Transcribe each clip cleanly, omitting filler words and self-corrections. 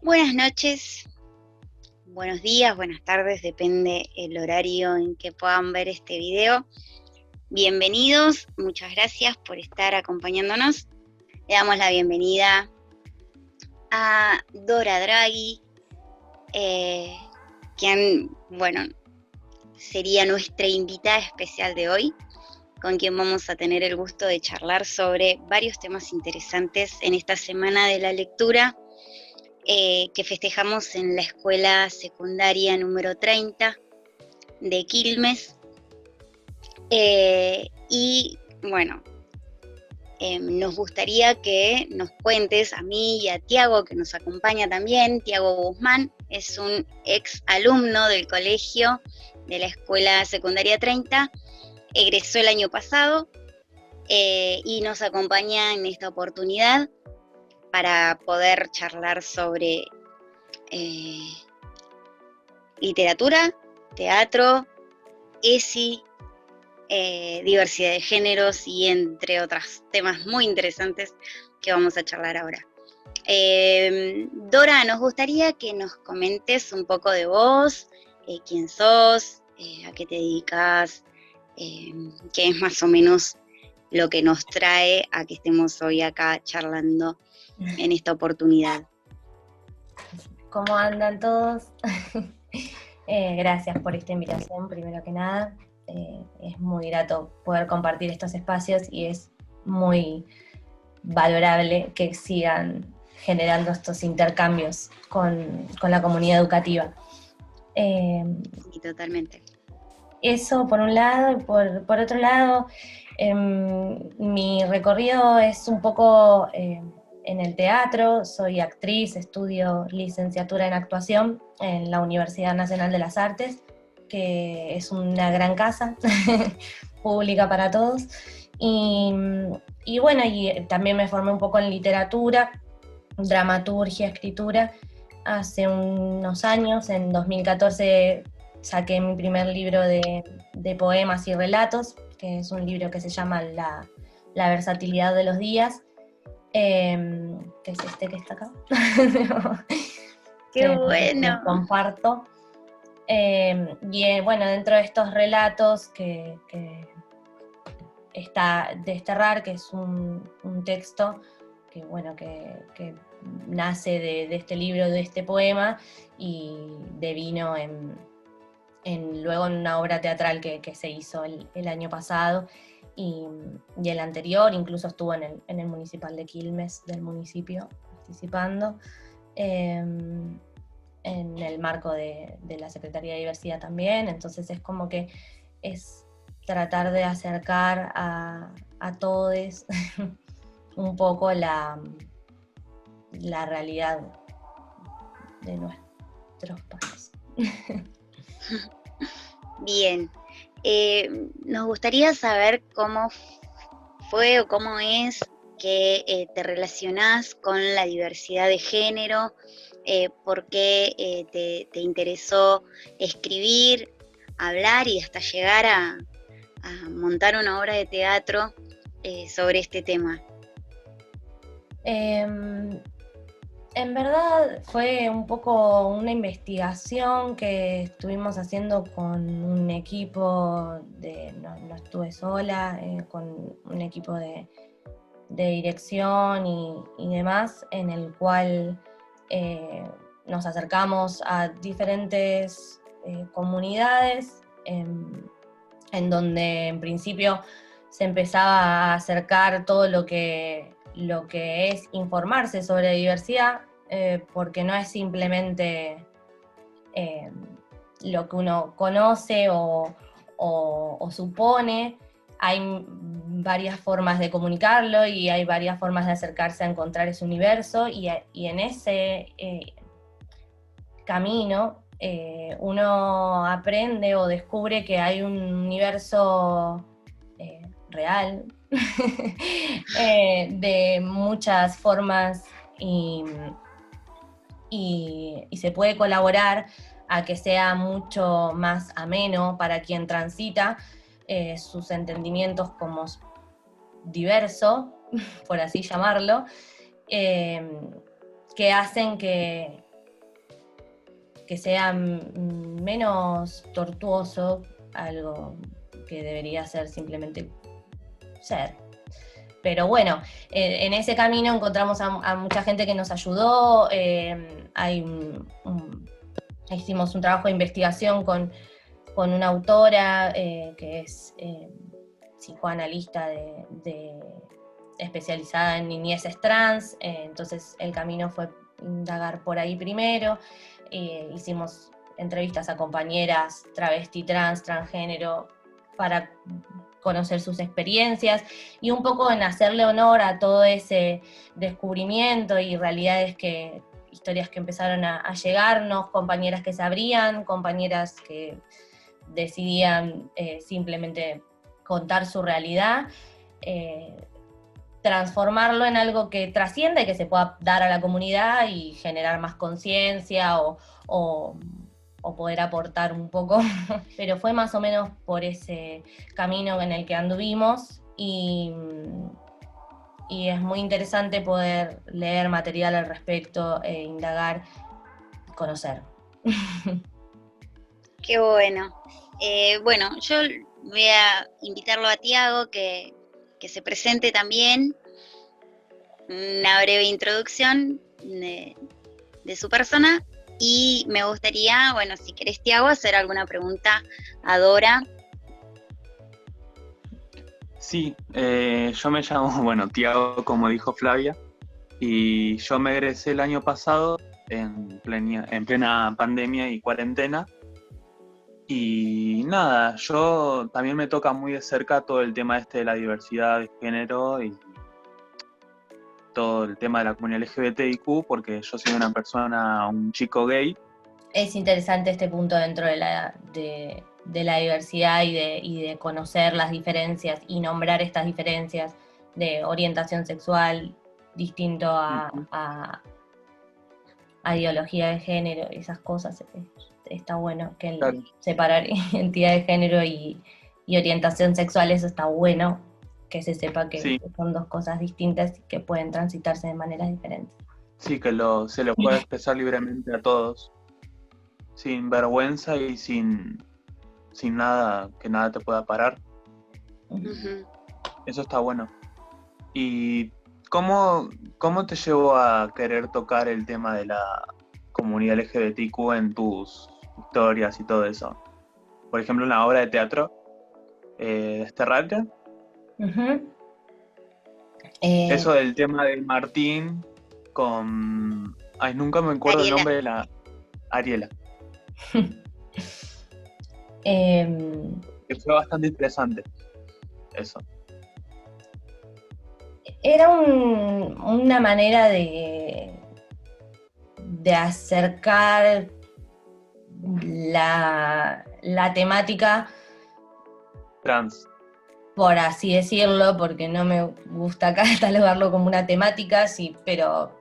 Buenas noches, buenos días, buenas tardes, depende el horario en que puedan ver este video. Bienvenidos, muchas gracias por estar acompañándonos. Le damos la bienvenida a Dora Draghi, quien, sería nuestra invitada especial de hoy, con quien vamos a tener el gusto de charlar sobre varios temas interesantes en esta semana de la lectura que festejamos en la escuela secundaria número 30 de Quilmes. Nos gustaría que nos cuentes a mí y a Tiago, que nos acompaña también. Tiago Guzmán es un ex alumno del colegio de la escuela secundaria 30, egresó el año pasado y nos acompaña en esta oportunidad para poder charlar sobre literatura, teatro, ESI, diversidad de géneros y entre otros temas muy interesantes que vamos a charlar ahora. Dora, nos gustaría que nos comentes un poco de vos, quién sos, a qué te dedicas, qué es más o menos lo que nos trae a que estemos hoy acá charlando en esta oportunidad. ¿Cómo andan todos? Gracias por esta invitación, primero que nada. Es muy grato poder compartir estos espacios y es muy valorable que sigan generando estos intercambios con la comunidad educativa. Sí, totalmente. Eso por un lado, y por otro lado, mi recorrido es un poco en el teatro. Soy actriz, estudio licenciatura en actuación en la Universidad Nacional de las Artes, que es una gran casa pública para todos. Y también me formé un poco en literatura, dramaturgia, escritura. Hace unos años, en 2014, saqué mi primer libro de poemas y relatos, que es un libro que se llama La versatilidad de los días, que es este que está acá. ¡Qué bueno! Los comparto. Dentro de estos relatos que está Desterrar, que es un texto que nace de este libro, de este poema, y devino luego en una obra teatral que se hizo el año pasado, y el anterior incluso estuvo en el municipal de Quilmes, del municipio, participando, en el marco de la Secretaría de Diversidad también. Entonces es como que es tratar de acercar a todos un poco la realidad de nuestros países. Bien, nos gustaría saber cómo fue o cómo es que te relacionás con la diversidad de género, por qué te interesó escribir, hablar y hasta llegar a montar una obra de teatro sobre este tema. En verdad fue un poco una investigación que estuvimos haciendo con un equipo, no estuve sola, con un equipo de dirección y demás, en el cual nos acercamos a diferentes comunidades, en donde en principio se empezaba a acercar todo lo que es informarse sobre diversidad, porque no es simplemente lo que uno conoce o supone. Hay varias formas de comunicarlo y hay varias formas de acercarse a encontrar ese universo, y en ese camino uno aprende o descubre que hay un universo real, de muchas formas, y se puede colaborar a que sea mucho más ameno para quien transita sus entendimientos como diverso, por así llamarlo, que hacen que que sea menos tortuoso, algo que debería ser simplemente ser. Pero bueno, en ese camino encontramos a mucha gente que nos ayudó, hicimos un trabajo de investigación con una autora que es psicoanalista especializada en niñeces trans, entonces el camino fue indagar por ahí primero, hicimos entrevistas a compañeras travesti, trans, transgénero, para conocer sus experiencias y un poco en hacerle honor a todo ese descubrimiento y historias que empezaron a llegarnos, compañeras que se abrían, compañeras que decidían simplemente contar su realidad, transformarlo en algo que trascienda y que se pueda dar a la comunidad y generar más conciencia o poder aportar un poco, pero fue más o menos por ese camino en el que anduvimos y es muy interesante poder leer material al respecto, indagar, conocer. Qué bueno. Bueno, yo voy a invitarlo a Tiago que se presente también, una breve introducción de su persona, y me gustaría, bueno, si querés, Tiago, hacer alguna pregunta a Dora. Sí, yo me llamo, bueno, Tiago, como dijo Flavia, y yo me egresé el año pasado en plena pandemia y cuarentena. Y nada, yo también me toca muy de cerca todo el tema de la diversidad de género y todo el tema de la comunidad LGBTIQ, porque yo soy una persona, un chico gay. Es interesante este punto dentro de la diversidad y de conocer las diferencias y nombrar estas diferencias de orientación sexual distinto a ideología de género, esas cosas. Está bueno que Claro. separar identidad de género y orientación sexual, eso está bueno, que se sepa que Sí. son dos cosas distintas y que pueden transitarse de maneras diferentes. Sí, que se lo puede expresar libremente a todos, sin vergüenza y sin nada, que nada te pueda parar. Uh-huh. Eso está bueno. ¿Y cómo te llevó a querer tocar el tema de la comunidad LGBTQ en tus historias y todo eso? Por ejemplo, en la obra de teatro de Esterratia. Uh-huh. Eso del tema de Martín con... Ay, nunca me acuerdo Ariela. el nombre de la... Ariela. Que fue bastante interesante. Eso. Era una manera de acercar la temática Trans. por así decirlo, porque no me gusta catalogarlo como una temática, sí, pero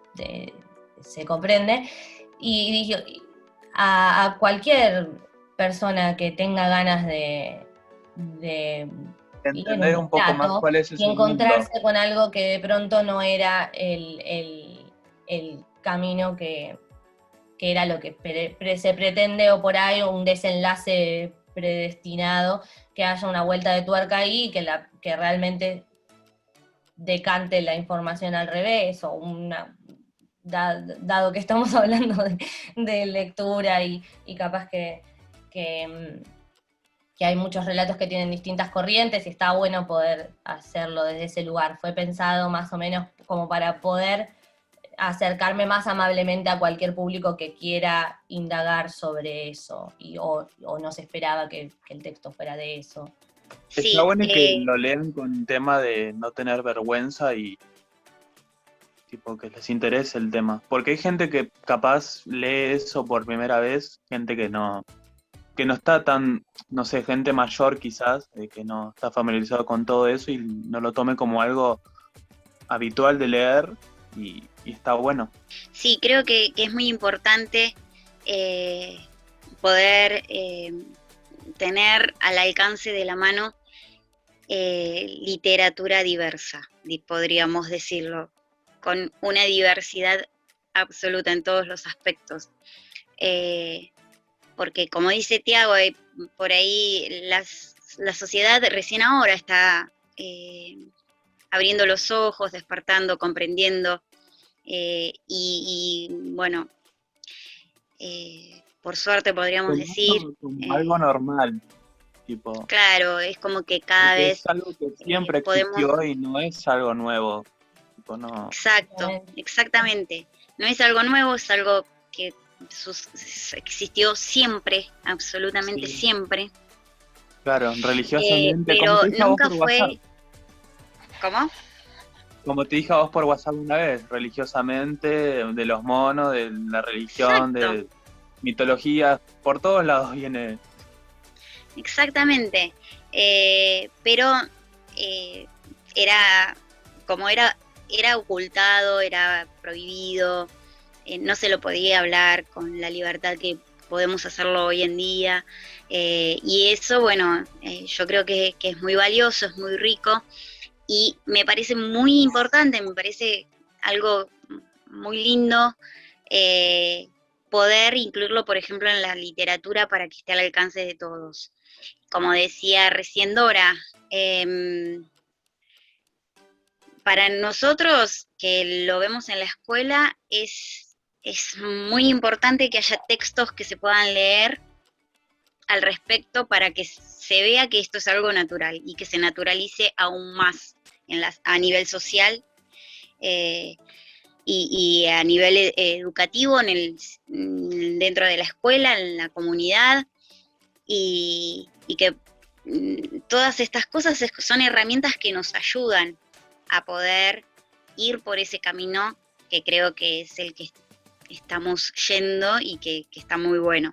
se comprende. Y dije, a cualquier persona que tenga ganas de Entender un poco más cuál es y ese encontrarse mundo. con algo que de pronto no era el camino que era lo que se pretende, o por ahí un desenlace predestinado, que haya una vuelta de tuerca ahí y que realmente decante la información al revés, o dado que estamos hablando de lectura y capaz que hay muchos relatos que tienen distintas corrientes y está bueno poder hacerlo desde ese lugar. Fue pensado más o menos como para poder acercarme más amablemente a cualquier público que quiera indagar sobre eso, o no se esperaba que el texto fuera de eso. Sí, está bueno que lo lean con tema de no tener vergüenza y tipo que les interese el tema. Porque hay gente que capaz lee eso por primera vez, gente que no está tan, no sé, gente mayor quizás, que no está familiarizado con todo eso y no lo tome como algo habitual de leer y está bueno. Sí, creo que es muy importante poder tener al alcance de la mano literatura diversa, podríamos decirlo, con una diversidad absoluta en todos los aspectos. porque como dice Tiago, por ahí la sociedad recién ahora está abriendo los ojos, despertando, comprendiendo, y bueno, por suerte podríamos decir. Como algo normal, tipo, Claro, es como que cada porque vez es algo que siempre podemos. existió y no es algo nuevo. Tipo, no. Exacto, exactamente. No es algo nuevo, es algo que existió siempre, absolutamente Sí, siempre, claro, religiosamente, como pero te dije a vos nunca por WhatsApp. fue. ¿Cómo? Como te dije a vos por WhatsApp una vez, religiosamente, de los monos, de la religión, Exacto, de mitología, por todos lados viene. exactamente. Pero era, como era ocultado, era prohibido, no se lo podía hablar con la libertad que podemos hacerlo hoy en día. Y eso, bueno, yo creo que es muy valioso, es muy rico. Y me parece muy importante, me parece algo muy lindo poder incluirlo, por ejemplo, en la literatura para que esté al alcance de todos. Como decía recién Dora, para nosotros que lo vemos en la escuela es muy importante que haya textos que se puedan leer al respecto para que se vea que esto es algo natural y que se naturalice aún más a nivel social y a nivel educativo dentro de la escuela, en la comunidad, y que todas estas cosas son herramientas que nos ayudan a poder ir por ese camino que creo que es el que estamos yendo y que está muy bueno.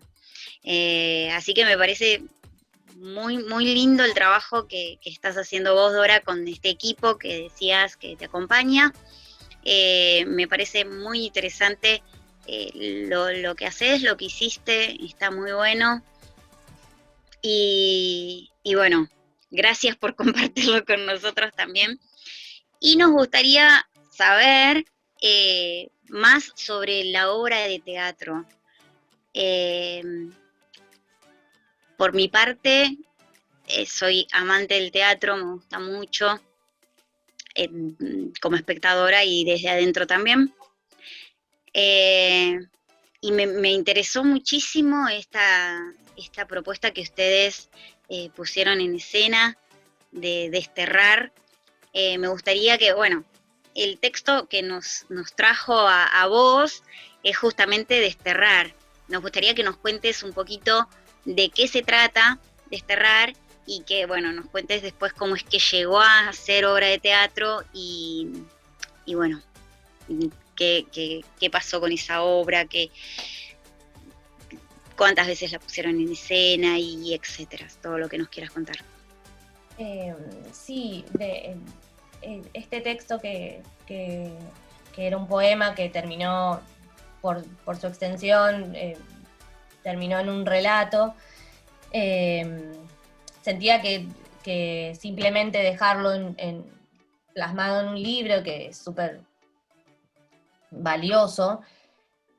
Así que me parece muy, muy lindo el trabajo que estás haciendo vos, Dora, con este equipo que decías que te acompaña. Me parece muy interesante lo que haces, lo que hiciste, está muy bueno. Y bueno, gracias por compartirlo con nosotros también. Y nos gustaría saber más sobre la obra de teatro. Eh, por mi parte, soy amante del teatro, me gusta mucho como espectadora y desde adentro también. Y me interesó muchísimo esta propuesta que ustedes pusieron en escena de desterrar. Me gustaría que, bueno, el texto que nos trajo a vos es justamente desterrar. Nos gustaría que nos cuentes un poquito de qué se trata desterrar y que, bueno, nos cuentes después cómo es que llegó a hacer obra de teatro y bueno, qué pasó con esa obra, cuántas veces la pusieron en escena y etcétera, todo lo que nos quieras contar. Sí, este texto que era un poema que terminó, por su extensión, terminó en un relato, sentía que simplemente dejarlo plasmado en un libro, que es súper valioso,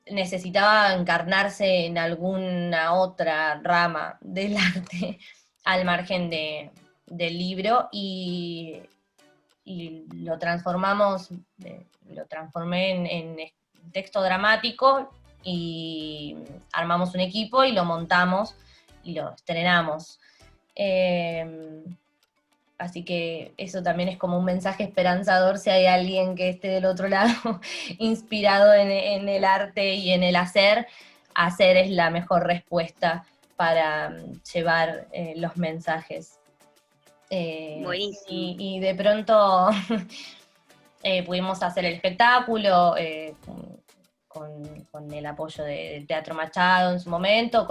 necesitaba encarnarse en alguna otra rama del arte al margen del libro, y lo transformé en texto dramático, y armamos un equipo y lo montamos y lo estrenamos. Así que eso también es como un mensaje esperanzador si hay alguien que esté del otro lado inspirado en el arte y en el hacer. Hacer es la mejor respuesta para llevar los mensajes. Buenísimo. Y de pronto pudimos hacer el espectáculo con el apoyo del Teatro Machado en su momento,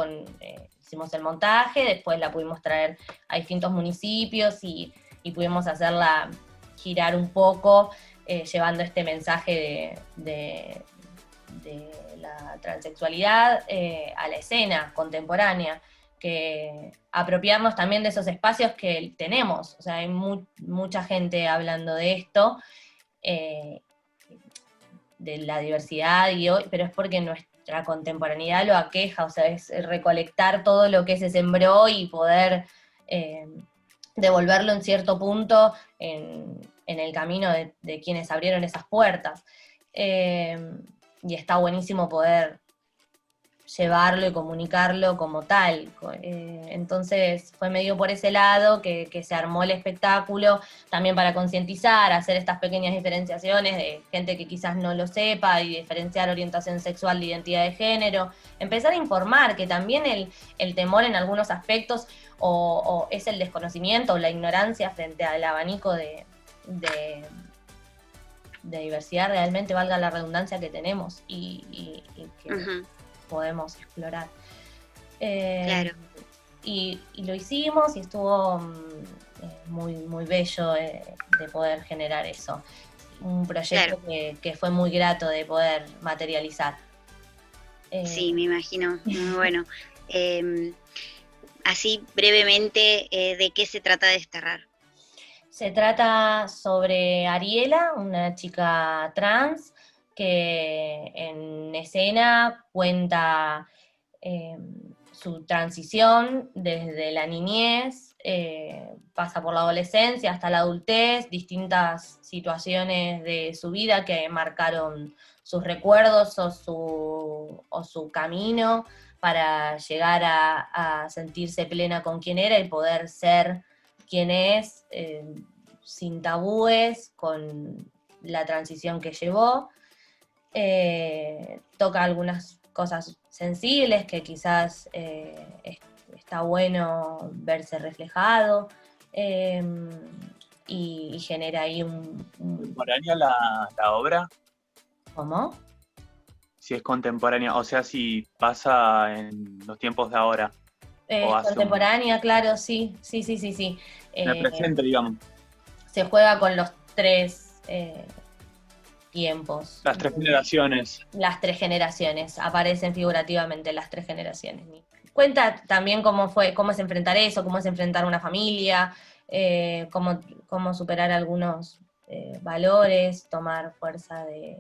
hicimos el montaje, después la pudimos traer a distintos municipios y pudimos hacerla girar un poco, llevando este mensaje de la transexualidad a la escena contemporánea, que apropiarnos también de esos espacios que tenemos. O sea, hay mucha gente hablando de esto, de la diversidad, pero es porque la contemporaneidad lo aqueja, o sea, es recolectar todo lo que se sembró y poder devolverlo en cierto punto en el camino de quienes abrieron esas puertas. Y está buenísimo poder llevarlo y comunicarlo como tal. Entonces fue medio por ese lado que se armó el espectáculo, también para concientizar, hacer estas pequeñas diferenciaciones de gente que quizás no lo sepa y diferenciar orientación sexual de identidad de género, empezar a informar que también el temor en algunos aspectos o es el desconocimiento o la ignorancia frente al abanico de diversidad realmente, valga la redundancia, que tenemos y que podemos explorar. Claro. Y lo hicimos y estuvo muy, muy bello de poder generar eso. Un proyecto que fue muy grato de poder materializar. Sí, me imagino, muy bueno. Así brevemente, ¿de qué se trata Desterrar? Se trata sobre Ariela, una chica trans que en escena cuenta su transición desde la niñez, pasa por la adolescencia hasta la adultez, distintas situaciones de su vida que marcaron sus recuerdos o su camino para llegar a sentirse plena con quien era y poder ser quien es, sin tabúes, con la transición que llevó. Toca algunas cosas sensibles que quizás está bueno verse reflejado, y genera ahí ¿Contemporánea la obra? ¿Cómo? Si es contemporánea, o sea, si pasa en los tiempos de ahora. Contemporánea, claro, sí. En el presente, digamos. Se juega con los tres tiempos. Las tres generaciones. Las tres generaciones, aparecen figurativamente las tres generaciones. Cuenta también cómo es enfrentar eso, cómo es enfrentar una familia, cómo superar algunos valores, tomar fuerza de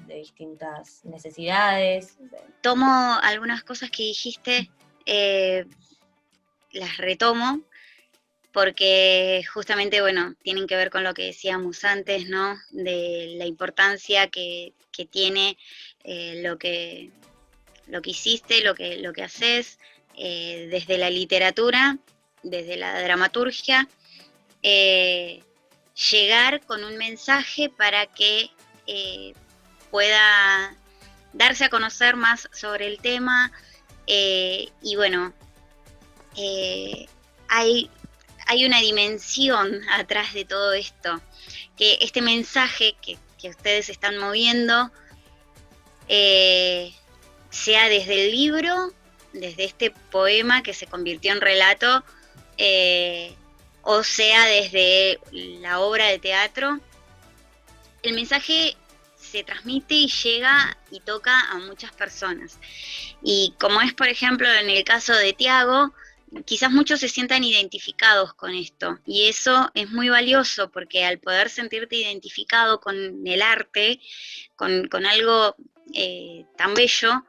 distintas necesidades. Tomo algunas cosas que dijiste, las retomo, porque justamente, bueno, tienen que ver con lo que decíamos antes, ¿no? De la importancia que tiene lo que hiciste, lo que haces, desde la literatura, desde la dramaturgia, llegar con un mensaje para que pueda darse a conocer más sobre el tema, y bueno, hay una dimensión atrás de todo esto, que este mensaje que ustedes están moviendo sea desde el libro, desde este poema que se convirtió en relato, o sea desde la obra de teatro. El mensaje se transmite y llega y toca a muchas personas. Y como es, por ejemplo, en el caso de Tiago, quizás muchos se sientan identificados con esto, y eso es muy valioso, porque al poder sentirte identificado con el arte, con algo tan bello,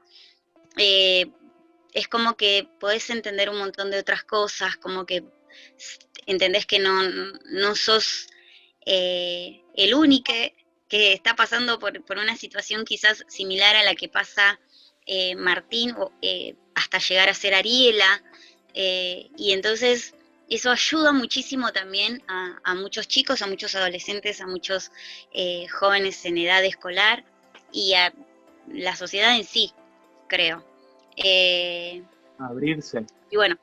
es como que podés entender un montón de otras cosas, como que entendés que no sos el único que está pasando por una situación quizás similar a la que pasa Martín, hasta llegar a ser Ariela, y entonces eso ayuda muchísimo también a muchos chicos, a muchos adolescentes, a muchos jóvenes en edad escolar y a la sociedad en sí, creo. Abrirse. Y bueno,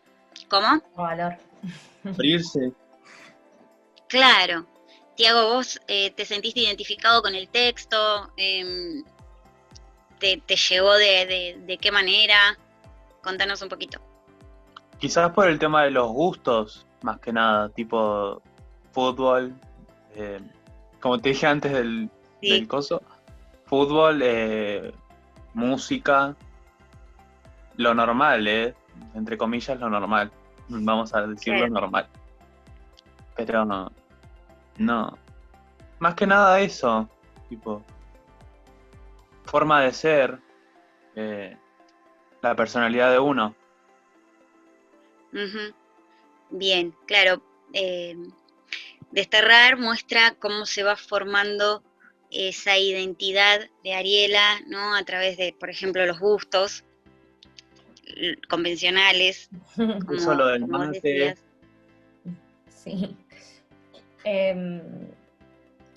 ¿cómo? Valor. Abrirse. Claro. Tiago, vos te sentiste identificado con el texto, te llegó de qué manera, contanos un poquito. Quizás por el tema de los gustos, más que nada, tipo fútbol, como te dije antes del coso, fútbol, música, lo normal, entre comillas lo normal, vamos a decirlo normal. Pero no, más que nada eso, tipo, forma de ser, la personalidad de uno. Ujú. Bien, claro. Desterrar muestra cómo se va formando esa identidad de Ariela, ¿no? A través de, por ejemplo, los bustos convencionales, Eso lo del como vos mate. decías. Sí.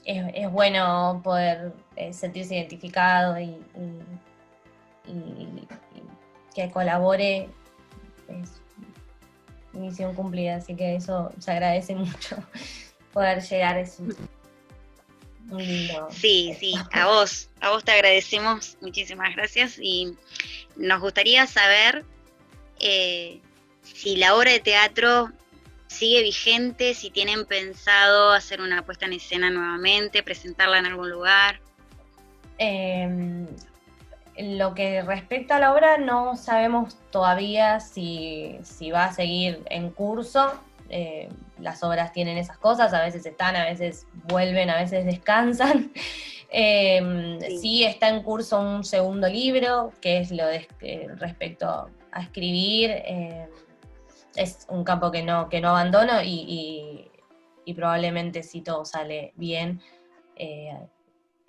Es bueno poder sentirse identificado y que colabore, es misión cumplida, así que eso se agradece mucho, poder llegar, es un lindo. Sí, sí, a vos te agradecemos, muchísimas gracias, y nos gustaría saber si la obra de teatro sigue vigente, si tienen pensado hacer una puesta en escena nuevamente, presentarla en algún lugar. Lo que respecta a la obra, no sabemos todavía si va a seguir en curso. Las obras tienen esas cosas, a veces están, a veces vuelven, a veces descansan. Sí. Sí está en curso un segundo libro, que es lo de respecto a escribir. Es un campo que no abandono y probablemente, si todo sale bien,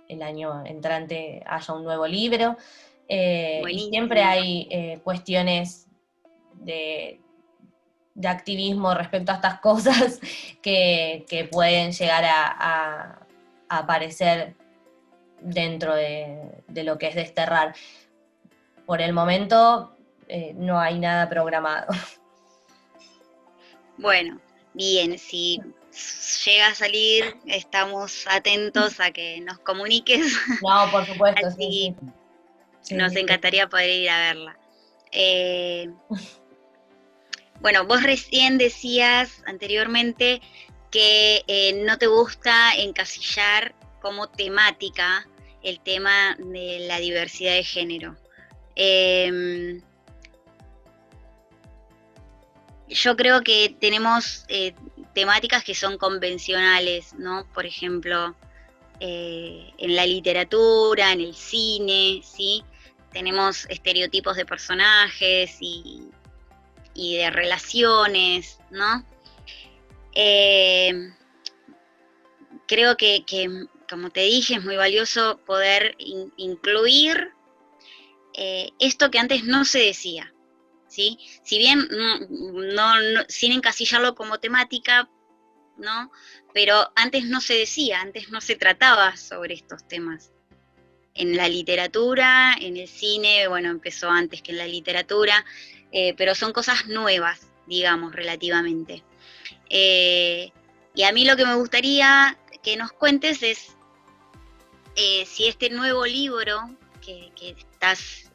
el año entrante haya un nuevo libro. Y siempre hay cuestiones de activismo respecto a estas cosas que pueden llegar a aparecer dentro de lo que es desterrar. Por el momento no hay nada programado. Bueno, bien, si llega a salir, estamos atentos a que nos comuniques. No, por supuesto, Así sí. nos encantaría poder ir a verla. Bueno, vos recién decías anteriormente que no te gusta encasillar como temática el tema de la diversidad de género. Yo creo que tenemos temáticas que son convencionales, ¿no? Por ejemplo, en la literatura, en el cine, ¿sí? Tenemos estereotipos de personajes y de relaciones, ¿no? Creo que, como te dije, es muy valioso poder incluir esto que antes no se decía, ¿sí? Si bien no, sin encasillarlo como temática, ¿no? Pero antes no se decía, antes no se trataba sobre estos temas. En la literatura, en el cine, bueno, empezó antes que en la literatura, pero son cosas nuevas, digamos, relativamente. Y a mí lo que me gustaría que nos cuentes es si este nuevo libro que estás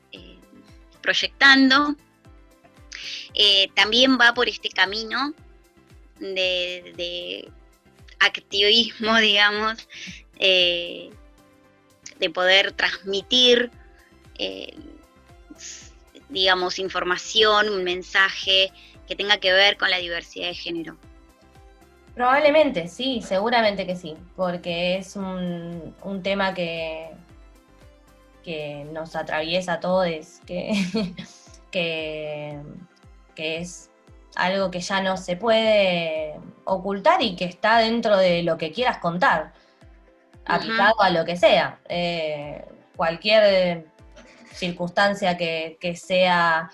proyectando también va por este camino de activismo, digamos, de poder transmitir, digamos, información, un mensaje que tenga que ver con la diversidad de género. Probablemente, sí, seguramente que sí, porque es un tema que nos atraviesa a todos, que es algo que ya no se puede ocultar y que está dentro de lo que quieras contar, aplicado a lo que sea. Cualquier circunstancia que sea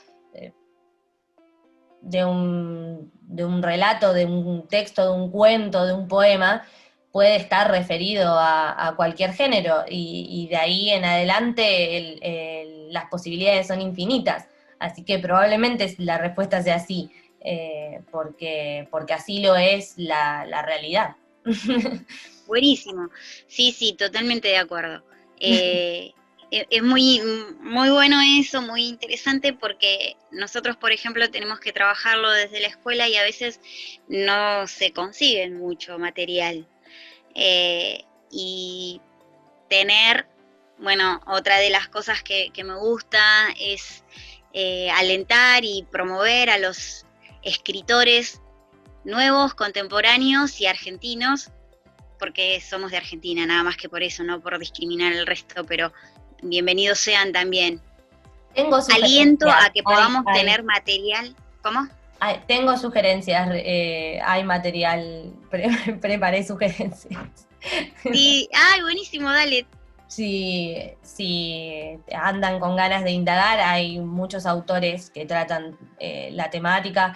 de un relato, de un texto, de un cuento, de un poema, puede estar referido a cualquier género y de ahí en adelante las posibilidades son infinitas. Así que probablemente la respuesta sea sí, porque así lo es la realidad. Buenísimo, sí, totalmente de acuerdo. Es muy, muy bueno eso, muy interesante, porque nosotros, por ejemplo, tenemos que trabajarlo desde la escuela y a veces no se consigue mucho material. Y tener, bueno, otra de las cosas que me gusta es alentar y promover a los escritores nuevos, contemporáneos y argentinos, porque somos de Argentina, nada más que por eso, no por discriminar al resto, pero bienvenidos sean también. Tengo aliento a que podamos hay, tener material. ¿Cómo? Tengo sugerencias, hay material, preparé sugerencias. Sí, ay, buenísimo, dale. Si andan con ganas de indagar, hay muchos autores que tratan la temática,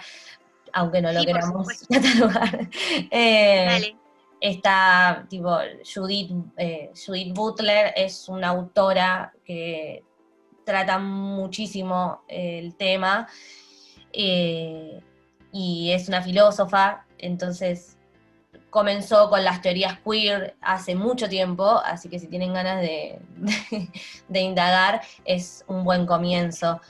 aunque no lo Sí, por queramos supuesto. catalogar. Dale. Está tipo Judith Butler, es una autora que trata muchísimo el tema, y es una filósofa, entonces comenzó con las teorías queer hace mucho tiempo, así que si tienen ganas de indagar, es un buen comienzo.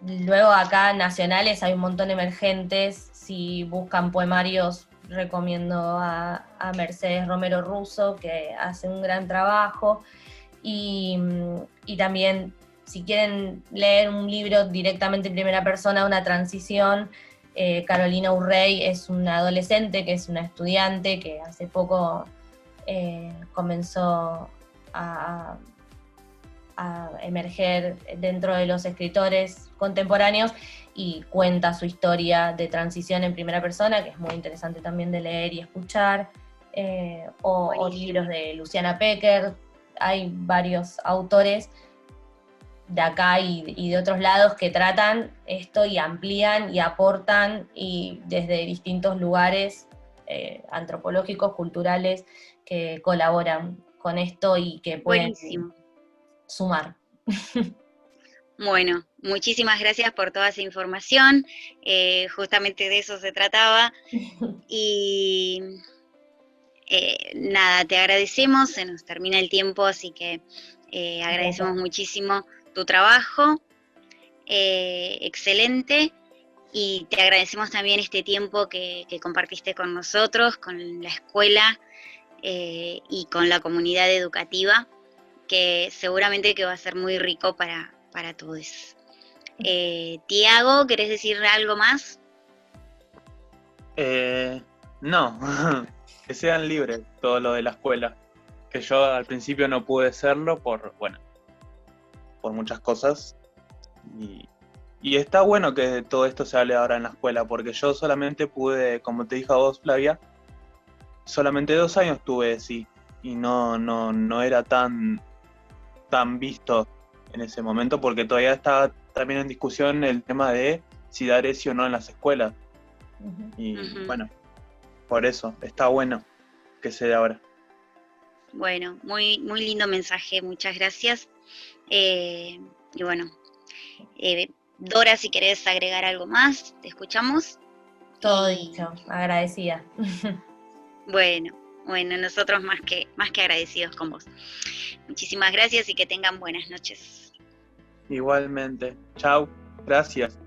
Luego acá nacionales hay un montón emergentes, si buscan poemarios recomiendo a Mercedes Romero Russo, que hace un gran trabajo, y también si quieren leer un libro directamente en primera persona, una transición, Carolina Urrey es una adolescente que es una estudiante que hace poco comenzó a emerger dentro de los escritores contemporáneos y cuenta su historia de transición en primera persona, que es muy interesante también de leer y escuchar, o libros de Luciana Pecker. Hay varios autores de acá y de otros lados que tratan esto y amplían y aportan, y desde distintos lugares antropológicos, culturales, que colaboran con esto y que pueden sumar. Bueno, muchísimas gracias por toda esa información. Justamente de eso se trataba. Y nada, te agradecemos, se nos termina el tiempo, así que agradecemos muchísimo tu trabajo, excelente, y te agradecemos también este tiempo que compartiste con nosotros, con la escuela y con la comunidad educativa, que seguramente que va a ser muy rico para todos. Tiago, ¿querés decir algo más? No, que sean libres todo lo de la escuela. Que yo al principio no pude serlo por muchas cosas. Y está bueno que todo esto se hable ahora en la escuela, porque yo solamente pude, como te dije a vos, Flavia, solamente 2 años tuve sí, y no era tan visto en ese momento, porque todavía estaba también en discusión el tema de si dar ESI o no en las escuelas. Y bueno, por eso está bueno que se dé ahora. Bueno, muy, muy lindo mensaje, muchas gracias. Y bueno, Dora, si querés agregar algo más, te escuchamos. Todo dicho, agradecida. Bueno, nosotros más que agradecidos con vos. Muchísimas gracias y que tengan buenas noches. Igualmente. Chau, gracias.